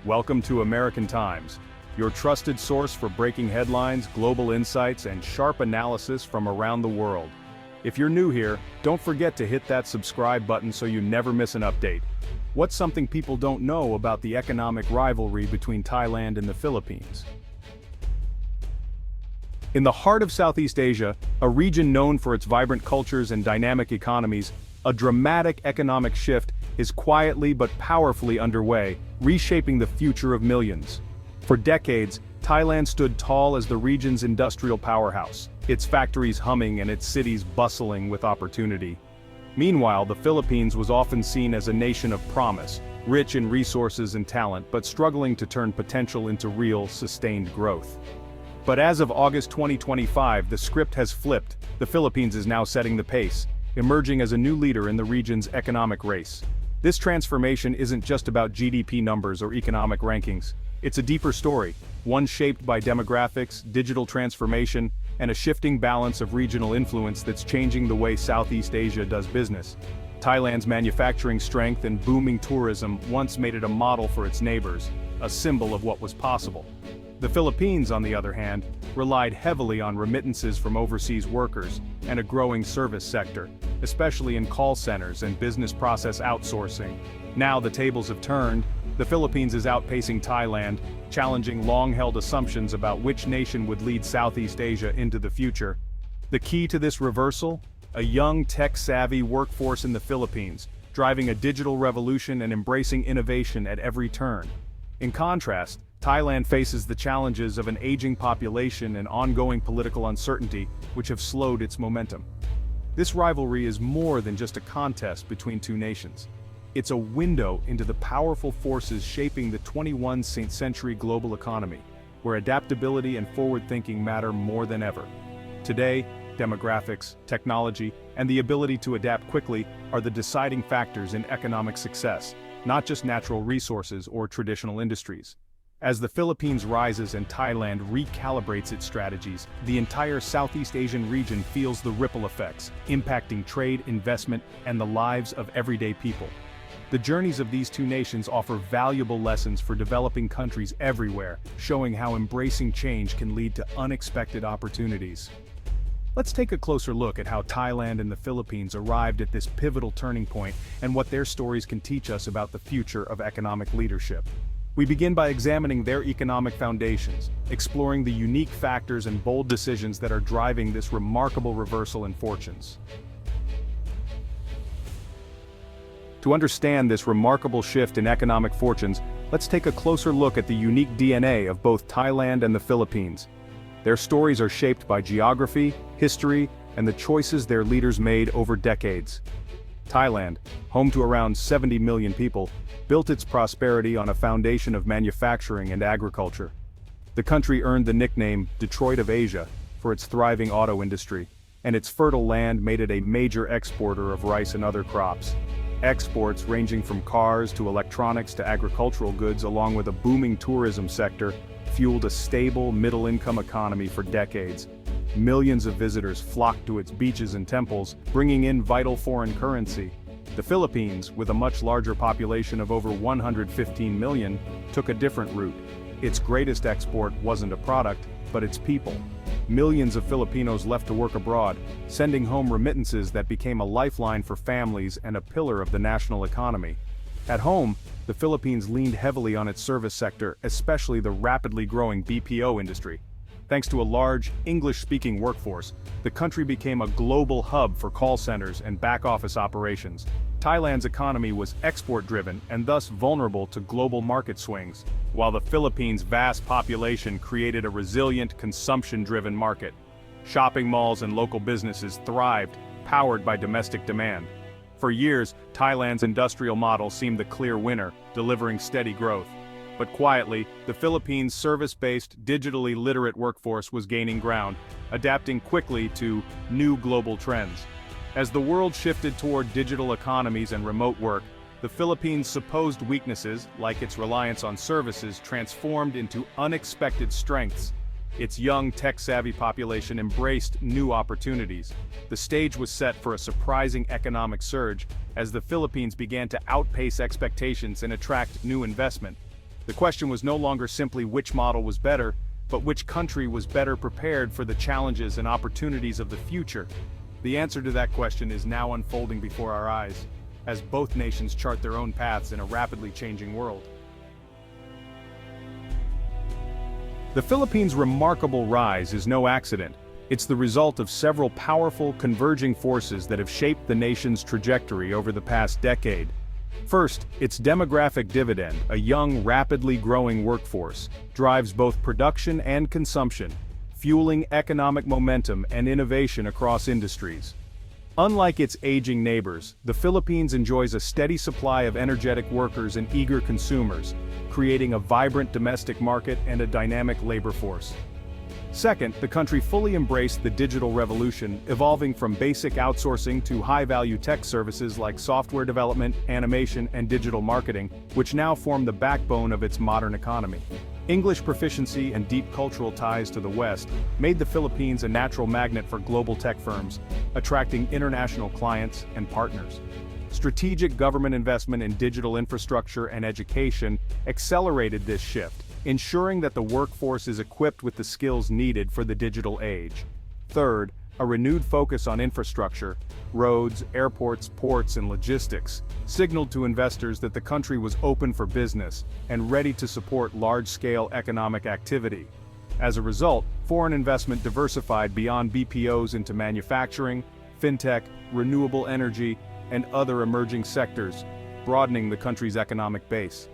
Welcome to American Times, your trusted source for breaking headlines, global insights, and sharp analysis from around the world. If you're new here, don't forget to hit that subscribe button so you never miss an update. What's something people don't know about the economic rivalry between Thailand and the Philippines? In the heart of Southeast Asia, a region known for its vibrant cultures and dynamic economies, a dramatic economic shift is quietly but powerfully underway, reshaping the future of millions. For decades, Thailand stood tall as the region's industrial powerhouse, its factories humming and its cities bustling with opportunity. Meanwhile, the Philippines was often seen as a nation of promise, rich in resources and talent but struggling to turn potential into real, sustained growth. But as of August 2025, the script has flipped. The Philippines is now setting the pace, emerging as a new leader in the region's economic race. This transformation isn't just about GDP numbers or economic rankings. It's a deeper story, one shaped by demographics, digital transformation, and a shifting balance of regional influence that's changing the way Southeast Asia does business. Thailand's manufacturing strength and booming tourism once made it a model for its neighbors, a symbol of what was possible. The Philippines, on the other hand, relied heavily on remittances from overseas workers and a growing service sector, especially in call centers and business process outsourcing. Now the tables have turned. The Philippines is outpacing Thailand, challenging long-held assumptions about which nation would lead Southeast Asia into the future. The key to this reversal? A young, tech-savvy workforce in the Philippines, driving a digital revolution and embracing innovation at every turn. In contrast, Thailand faces the challenges of an aging population and ongoing political uncertainty, which have slowed its momentum. This rivalry is more than just a contest between two nations. It's a window into the powerful forces shaping the 21st century global economy, where adaptability and forward-thinking matter more than ever. Today, demographics, technology, and the ability to adapt quickly are the deciding factors in economic success, not just natural resources or traditional industries. As the Philippines rises and Thailand recalibrates its strategies, the entire Southeast Asian region feels the ripple effects, impacting trade, investment, and the lives of everyday people. The journeys of these two nations offer valuable lessons for developing countries everywhere, showing how embracing change can lead to unexpected opportunities. Let's take a closer look at how Thailand and the Philippines arrived at this pivotal turning point and what their stories can teach us about the future of economic leadership. We begin by examining their economic foundations, exploring the unique factors and bold decisions that are driving this remarkable reversal in fortunes. To understand this remarkable shift in economic fortunes, let's take a closer look at the unique DNA of both Thailand and the Philippines. Their stories are shaped by geography, history, and the choices their leaders made over decades. Thailand, home to around 70 million people, built its prosperity on a foundation of manufacturing and agriculture. The country earned the nickname Detroit of Asia for its thriving auto industry, and its fertile land made it a major exporter of rice and other crops. Exports ranging from cars to electronics to agricultural goods, along with a booming tourism sector, fueled a stable, middle-income economy for decades. Millions of visitors flocked to its beaches and temples, bringing in vital foreign currency. The Philippines, with a much larger population of over 115 million, took a different route. Its greatest export wasn't a product, but its people. Millions of Filipinos left to work abroad, sending home remittances that became a lifeline for families and a pillar of the national economy. At home, the Philippines leaned heavily on its service sector, especially the rapidly growing BPO industry. Thanks to a large, English-speaking workforce, the country became a global hub for call centers and back-office operations. Thailand's economy was export-driven and thus vulnerable to global market swings, while the Philippines' vast population created a resilient, consumption-driven market. Shopping malls and local businesses thrived, powered by domestic demand. For years, Thailand's industrial model seemed the clear winner, delivering steady growth. But quietly, the Philippines' service-based, digitally literate workforce was gaining ground, adapting quickly to new global trends. As the world shifted toward digital economies and remote work, the Philippines' supposed weaknesses, like its reliance on services, transformed into unexpected strengths. Its young, tech-savvy population embraced new opportunities. The stage was set for a surprising economic surge as the Philippines began to outpace expectations and attract new investment. The question was no longer simply which model was better, but which country was better prepared for the challenges and opportunities of the future. The answer to that question is now unfolding before our eyes, as both nations chart their own paths in a rapidly changing world. The Philippines' remarkable rise is no accident. It's the result of several powerful, converging forces that have shaped the nation's trajectory over the past decade. First, its demographic dividend, a young, rapidly growing workforce, drives both production and consumption, fueling economic momentum and innovation across industries. Unlike its aging neighbors, the Philippines enjoys a steady supply of energetic workers and eager consumers, creating a vibrant domestic market and a dynamic labor force. Second, the country fully embraced the digital revolution, evolving from basic outsourcing to high-value tech services like software development, animation, and digital marketing, which now form the backbone of its modern economy. English proficiency and deep cultural ties to the West made the Philippines a natural magnet for global tech firms, attracting international clients and partners. Strategic government investment in digital infrastructure and education accelerated this shift, ensuring that the workforce is equipped with the skills needed for the digital age. Third, a renewed focus on infrastructure, roads, airports, ports, and logistics, signaled to investors that the country was open for business and ready to support large-scale economic activity. As a result, foreign investment diversified beyond BPOs into manufacturing, fintech, renewable energy, and other emerging sectors, broadening the country's economic base.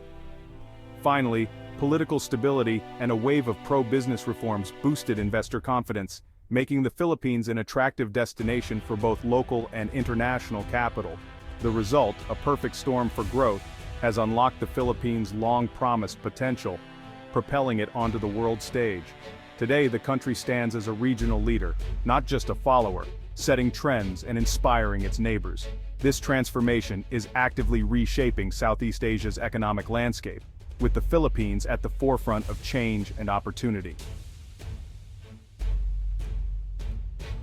Finally, political stability and a wave of pro-business reforms boosted investor confidence, making the Philippines an attractive destination for both local and international capital. The result, a perfect storm for growth, has unlocked the Philippines' long-promised potential, propelling it onto the world stage. Today, the country stands as a regional leader, not just a follower, setting trends and inspiring its neighbors. This transformation is actively reshaping Southeast Asia's economic landscape, with the Philippines at the forefront of change and opportunity.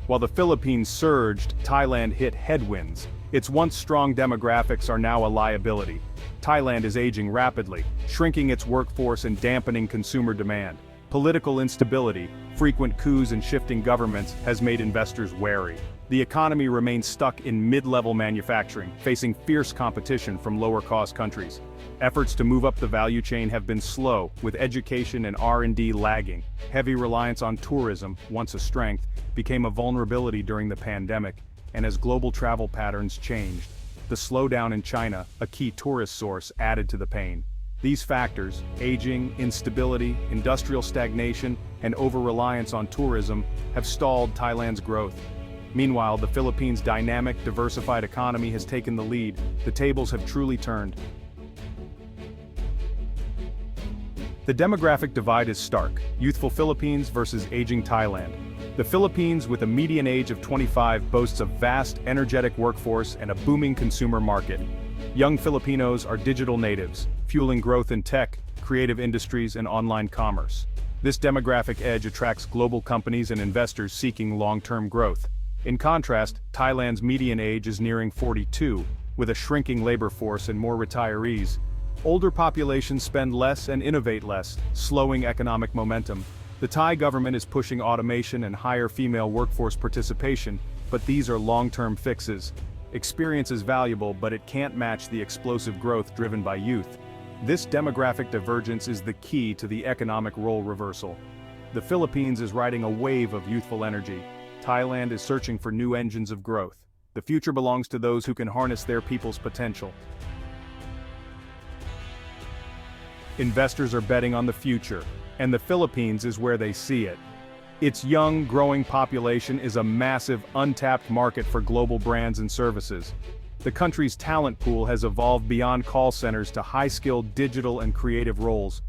While the Philippines surged, Thailand hit headwinds. Its once strong demographics are now a liability. Thailand is aging rapidly, shrinking its workforce and dampening consumer demand. Political instability, frequent coups and shifting governments has made investors wary. The economy remains stuck in mid-level manufacturing, facing fierce competition from lower-cost countries. Efforts to move up the value chain have been slow, with education and R&D lagging. Heavy reliance on tourism, once a strength, became a vulnerability during the pandemic, and as global travel patterns changed, the slowdown in China, a key tourist source, added to the pain. These factors, aging, instability, industrial stagnation, and over-reliance on tourism, have stalled Thailand's growth. Meanwhile, the Philippines' dynamic, diversified economy has taken the lead. The tables have truly turned. The demographic divide is stark: youthful Philippines versus aging Thailand. The Philippines, with a median age of 25, boasts a vast, energetic workforce and a booming consumer market. Young Filipinos are digital natives, fueling growth in tech, creative industries, and online commerce. This demographic edge attracts global companies and investors seeking long-term growth. In contrast, Thailand's median age is nearing 42, with a shrinking labor force and more retirees. Older populations spend less and innovate less, slowing economic momentum. The Thai government is pushing automation and higher female workforce participation, but these are long-term fixes. Experience is valuable, but it can't match the explosive growth driven by youth. This demographic divergence is the key to the economic role reversal. The Philippines is riding a wave of youthful energy. Thailand is searching for new engines of growth. The future belongs to those who can harness their people's potential. Investors are betting on the future, and the Philippines is where they see it. Its young, growing population is a massive, untapped market for global brands and services. The country's talent pool has evolved beyond call centers to high-skilled digital and creative roles.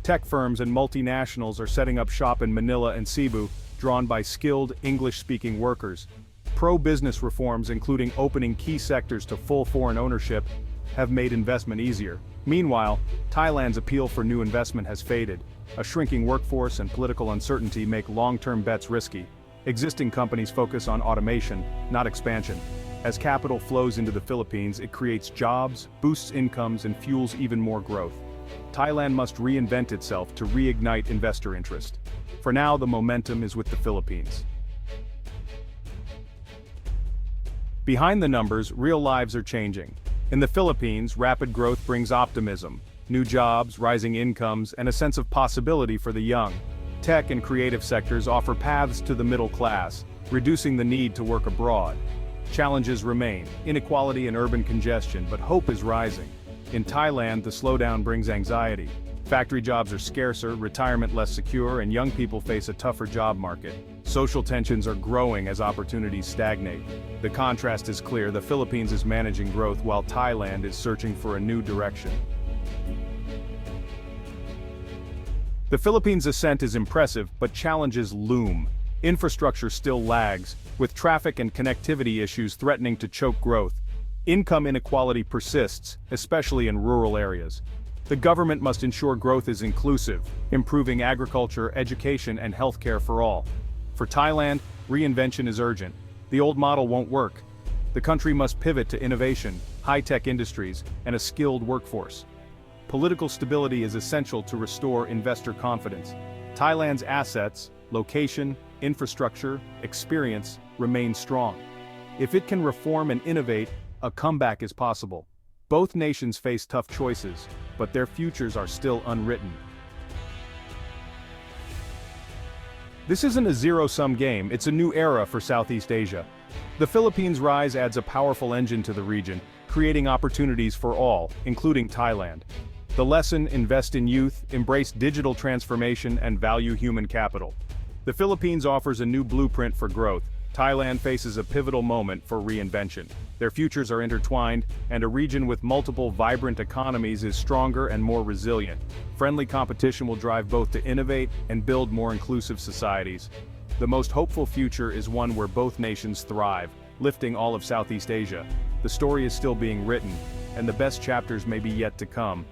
Tech firms and multinationals are setting up shop in Manila and Cebu, drawn by skilled, English-speaking workers. Pro-business reforms, including opening key sectors to full foreign ownership, have made investment easier. Meanwhile, Thailand's appeal for new investment has faded. A shrinking workforce and political uncertainty make long-term bets risky. Existing companies focus on automation, not expansion. As capital flows into the Philippines, it creates jobs, boosts incomes, and fuels even more growth. Thailand must reinvent itself to reignite investor interest. For now, the momentum is with the Philippines. Behind the numbers, real lives are changing. In the Philippines, rapid growth brings optimism, new jobs, rising incomes, and a sense of possibility for the young. Tech and creative sectors offer paths to the middle class, reducing the need to work abroad. Challenges remain, inequality and urban congestion, but hope is rising. In Thailand, the slowdown brings anxiety. Factory jobs are scarcer, retirement less secure, and young people face a tougher job market. Social tensions are growing as opportunities stagnate. The contrast is clear: the Philippines is managing growth while Thailand is searching for a new direction. The Philippines' ascent is impressive, but challenges loom. Infrastructure still lags, with traffic and connectivity issues threatening to choke growth. Income inequality persists, especially in rural areas. The government must ensure growth is inclusive, improving agriculture, education, and healthcare for all. For Thailand, reinvention is urgent. The old model won't work. The country must pivot to innovation, high-tech industries, and a skilled workforce. Political stability is essential to restore investor confidence. Thailand's assets, location, infrastructure, experience remain strong. If it can reform and innovate, a comeback is possible. Both nations face tough choices, but their futures are still unwritten. This isn't a zero-sum game, it's a new era for Southeast Asia. The Philippines' rise adds a powerful engine to the region, creating opportunities for all, including Thailand. The lesson: invest in youth, embrace digital transformation, and value human capital. The Philippines offers a new blueprint for growth. Thailand faces a pivotal moment for reinvention. Their futures are intertwined, and a region with multiple vibrant economies is stronger and more resilient. Friendly competition will drive both to innovate and build more inclusive societies. The most hopeful future is one where both nations thrive, lifting all of Southeast Asia. The story is still being written, and the best chapters may be yet to come.